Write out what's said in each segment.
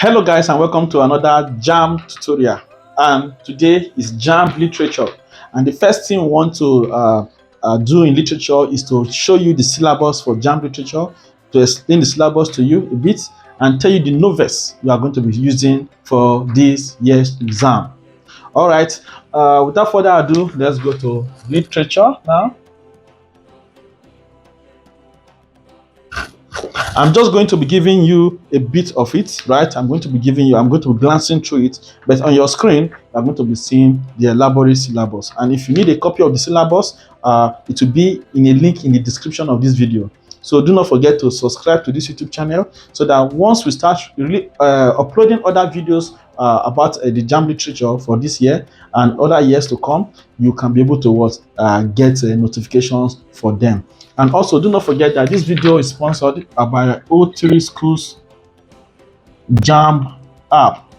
Hello guys and welcome to another JAMB tutorial, and today is JAMB Literature. And the first thing we want to do in literature is to show you the syllabus for JAMB Literature, to explain the syllabus to you a bit and tell you the novels you are going to be using for this year's exam. All right, without further ado, let's go to literature now. I'm just going to be giving you a bit of it, right? I'm going to be glancing through it, but on your screen, you're going to be seeing the elaborate syllabus. And if you need a copy of the syllabus, it will be in a link in the description of this video. So do not forget to subscribe to this YouTube channel so that once we start really uploading other videos about the JAMB literature for this year and other years to come, you can be able to get notifications for them. And also, do not forget that this video is sponsored by O3 Schools JAMB app.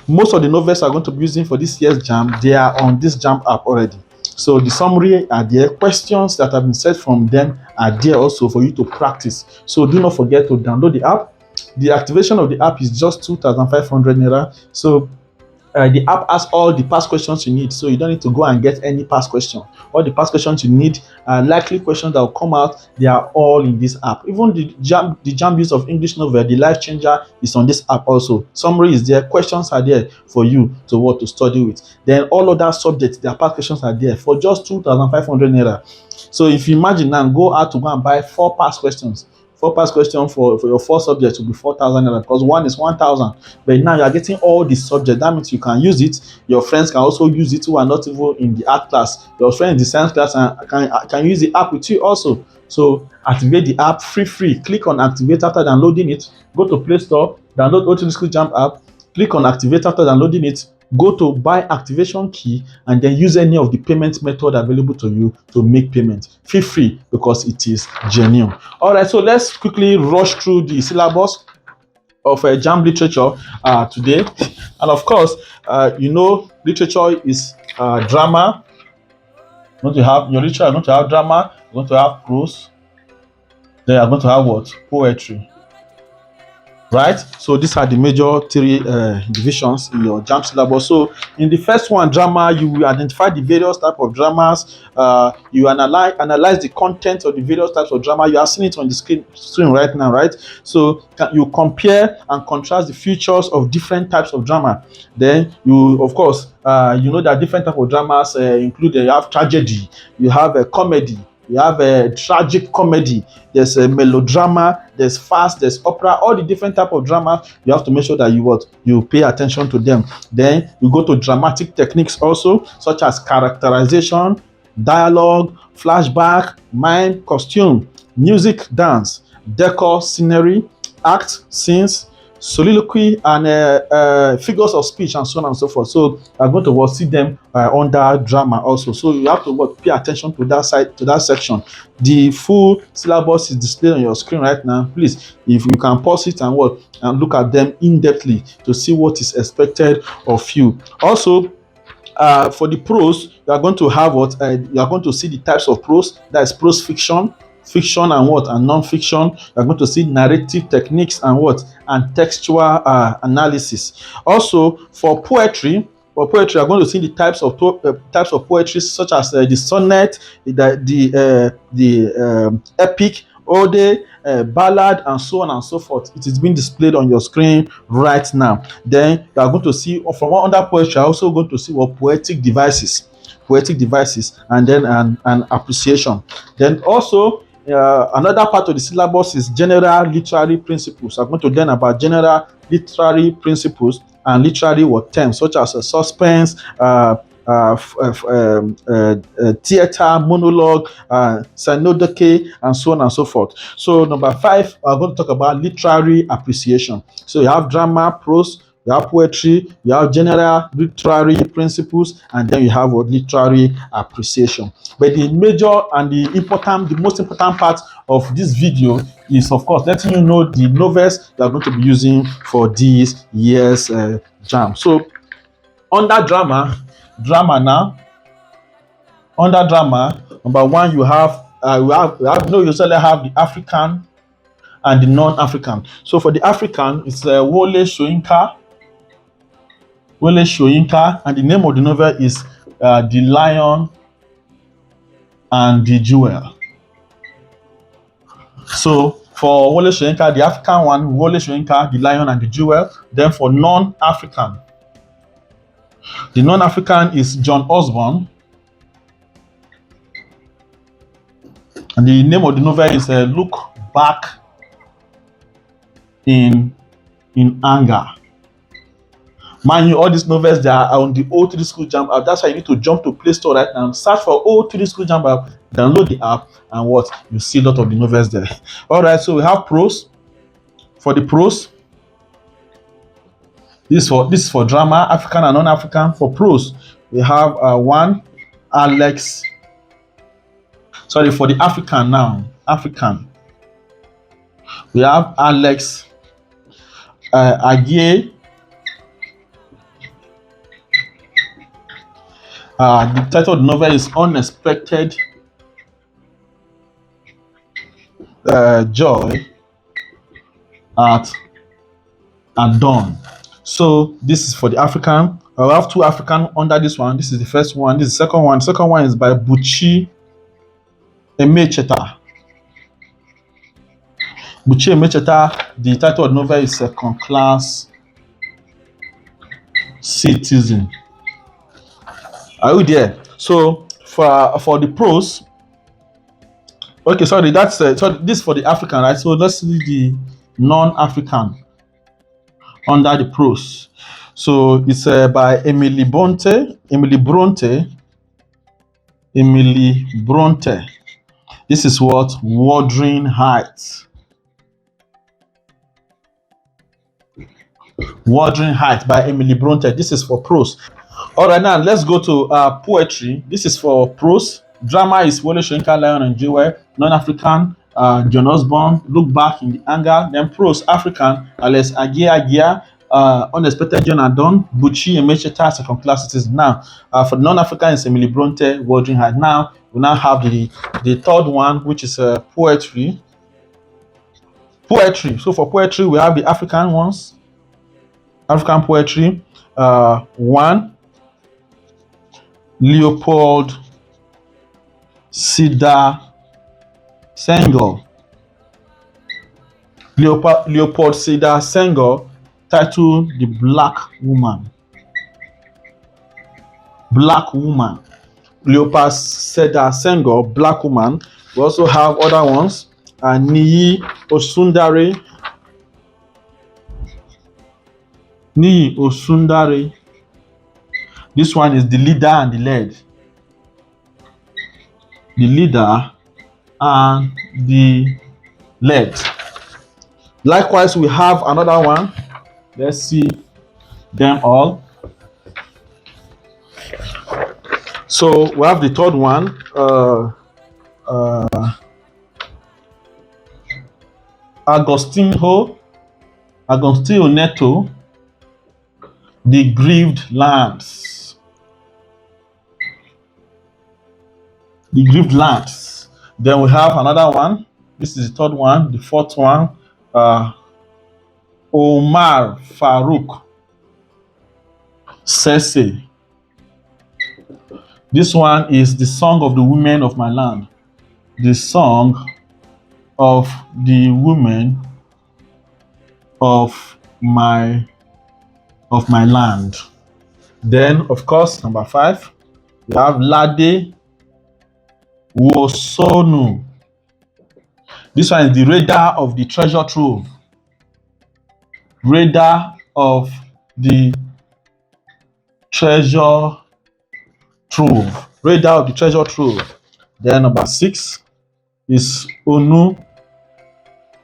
Most of the novels I'm going to be using for this year's JAMB, they are on this JAMB app already. So the summary are there, questions that have been set from them are there also for you to practice. So do not forget to download the app. The activation of the app is just 2,500 naira. So the app has all the past questions you need, so you don't need to go and get any past question. All the past questions you need, likely questions that will come out, they are all in this app. Even the JAMB use of English novel, the life changer, is on this app also. Summary is there, questions are there for you to study with. Then all other subjects, their past questions are there for just 2,500 naira. So if you imagine now, go out to go and buy four past questions. Four past questions for your four subjects will be 4,000 naira, because one is 1,000. But now you are getting all the subjects. That means you can use it. Your friends can also use it who are not even in the art class. Your friends in the science class can use the app with you also. So activate the app free. Click on activate after downloading it. Go to Play Store, download O3 School JAMB app. Click on activate after downloading it. Go to buy activation key and then use any of the payment method available to you to make payment. Feel free because it is genuine. All right, so let's quickly rush through the syllabus of JAMB literature today. And of course, literature is drama. You're going to have your literature, you're going to have drama, you're going to have prose, then you're going to have what? Poetry. Right, so these are the major three divisions in your JAMB syllabus. So in the first one, drama, you will identify the various types of dramas. You analyze the content of the various types of drama. You are seeing it on the screen right now, right? So you compare and contrast the features of different types of drama. Then you, of course, you know that different types of dramas include you have tragedy, you have a comedy, you have a tragic comedy, there's a melodrama, there's fast, there's opera, all the different type of drama. You have to make sure that you pay attention to them. Then you go to dramatic techniques also, such as characterization, dialogue, flashback, mime, costume, music, dance, decor, scenery, act, scenes, soliloquy, and figures of speech, and so on and so forth. So I'm going to see them under drama also. So you have to pay attention to that section. The full syllabus is displayed on your screen right now. Please, if you can pause it and look at them in-depthly to see what is expected of you. Also, for the prose, you are going to have you are going to see the types of prose. That is prose fiction and non-fiction. You're going to see narrative techniques and textual analysis. Also, for poetry, you're going to see the types of poetry, such as the sonnet, the epic, ode, ballad, and so on and so forth. It is being displayed on your screen right now. Then you are going to see from under poetry, you're also going to see poetic devices, and then an appreciation. Then also, another part of the syllabus is general literary principles. I'm going to learn about general literary principles and literary terms, such as suspense, theater, monologue, synecdoche, and so on and so forth. So number 5, I'm going to talk about literary appreciation. So you have drama, prose, you have poetry, you have general literary principles, and then you have literary appreciation. But the major and the most important part of this video is, of course, letting you know the novels you are going to be using for this year's JAMB. So under drama now, number 1, you usually have the African and the non-African. So for the African, it's Wole Soyinka. Wole Soyinka, and the name of the novel is The Lion and the Jewel. So for Wole Soyinka, the African one, Wole Soyinka, The Lion and the Jewel. Then for non-African, the non-African is John Osborne, and the name of the novel is Look Back in Anger. Mind you, all these novels, they are on the O3 School JAMB app. That's why you need to jump to Play Store right now, search for O3 School JAMB app, download the app, and what? You see a lot of the novels there. All right, so we have prose. For the prose, this is for drama, African and non-African. For prose, we have one Alex. Sorry, for the African now, African, we have Alex Agie. The title of the novel is Unexpected Joy at Dawn. So this is for the African. I have two African under this one. This is the first one. This is the second one. The second one is by Buchi Emecheta. Buchi Emecheta. The title of the novel is Second Class Citizen. Are you there? So for the prose, okay, sorry, that's so this is for the African, right? So let's see the non-African under the prose. So it's by Emily Bronte. This is what? Wuthering Heights. Wuthering Heights by Emily Bronte. This is for prose. All right, now let's go to poetry. This is for prose. Drama is Wole Soyinka, Lion and Jewel. Non-African, John Osborne, Look Back in the Anger. Then prose, African, Alex Agia, Unexpected Joy at Dawn, Buchi Emecheta, Second Class Citizen. Now, for non-African, it's Emily Bronte, Wuthering Heights. Now, we now have the third one, which is poetry. So for poetry, we have the African ones. African poetry. One, Leopold Sedar Senghor. Leopold Sedar Senghor, titled The Black Woman. Leopold Sedar Senghor, Black Woman. We also have other ones. Niyi Osundare. This one is The Leader and the Led. The Leader and the Led. Likewise, we have another one. Let's see them all. So we have the third one. Agostinho Neto, The Grieved Lands. Then we have another one. This is the third one. The fourth one, Omar Farouk Sese. This one is The Song of the Women of My Land. The Song of the Women of my land. Then, of course, number 5, we have Lade Wosonu. This one is The Raider of the Treasure Trove. Raider of the Treasure Trove. Then number 6 is Onu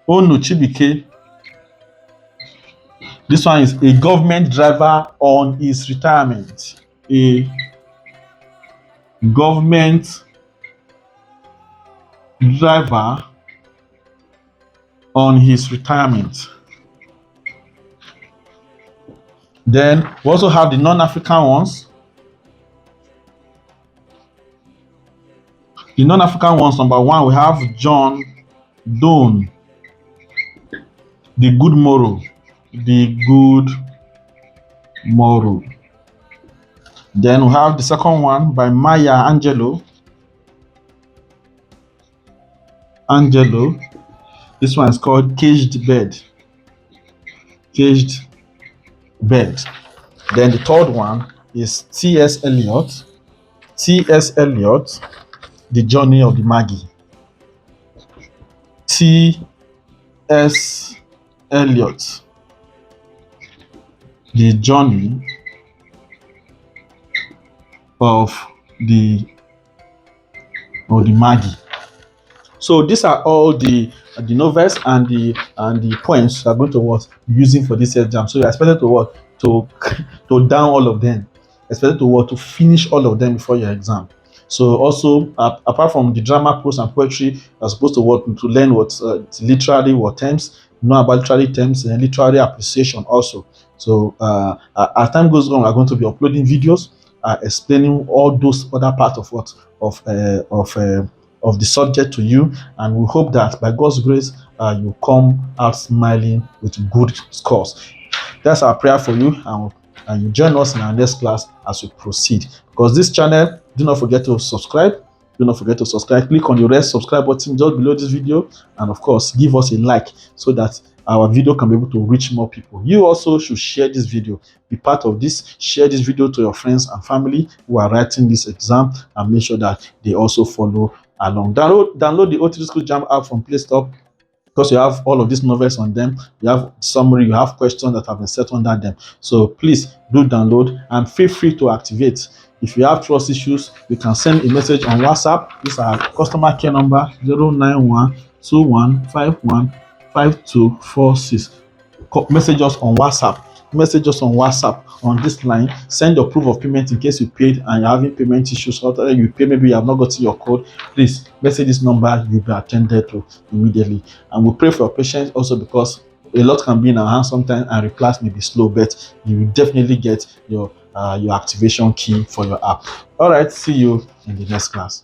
Chibike. This one is A Government Driver on His Retirement. A government driver on his retirement. Then we also have the non-African ones. The non-African ones, number 1, we have John Donne. The Good Moral. The Good Moral. Then we have the second one by Maya Angelou. This one is called Caged Bird. Caged Bird. Then the third one is T.S. Eliot. T.S. Eliot, The Journey of the Maggie. T.S. Eliot, The Journey of the Maggie. So these are all the novels and the poems you are going to be using for this exam. So you are expected to to down all of them. Expected to finish all of them before your exam. So also apart from the drama, prose, and poetry, you are supposed to learn literary terms, know about literary terms and literary appreciation also. So as time goes on, we are going to be uploading videos explaining all those other parts of of the subject to you, and we hope that by God's grace you come out smiling with good scores. That's our prayer for you, and you join us in our next class as we proceed. Because this channel, do not forget to subscribe. Do not forget to subscribe. Click on the red subscribe button just below this video, and of course give us a like so that our video can be able to reach more people. You also should share this video, be part of this, share this video to your friends and family who are writing this exam, and make sure that they also follow along. Download the O3 School JAMB app from Play Store, because you have all of these novels on them. You have summary, you have questions that have been set under them. So please do download and feel free to activate. If you have trust issues, you can send a message on WhatsApp. This is our customer care number 09121515246. Message us on WhatsApp. Message us on WhatsApp on this line. Send your proof of payment in case you paid and you're having payment issues, or you pay, maybe you have not gotten your code. Please message this number, you'll be attended to immediately. And we pray for your patience also, because a lot can be in our hands sometimes and replies may be slow, but you will definitely get your activation key for your app. All right, see you in the next class.